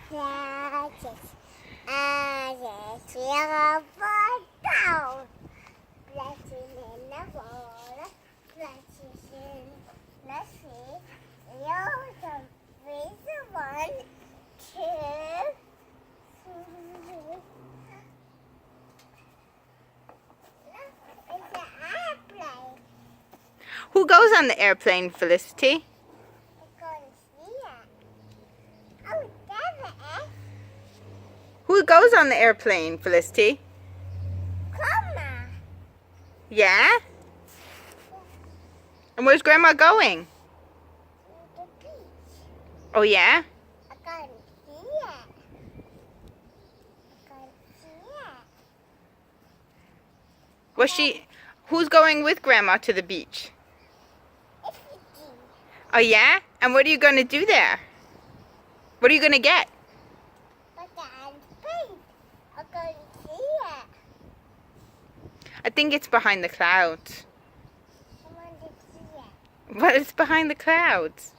Plaatjes. Plaatjes weer op touw. Plaatjes in de woorden. Plaatjes in de zee. Joden, wezen van. Two. It's an airplane. Who goes on the airplane, Felicity? Who goes on the airplane, Felicity? Grandma. Yeah? And where's Grandma going? To the beach. Oh, yeah? I can't see it. I can't see it. Who's going with Grandma to the beach? Felicity. Oh, yeah? And what are you going to do there? What are you going to get? But I'm pink. I can't see it. I think it's behind the clouds. I want to see it. But it's behind the clouds.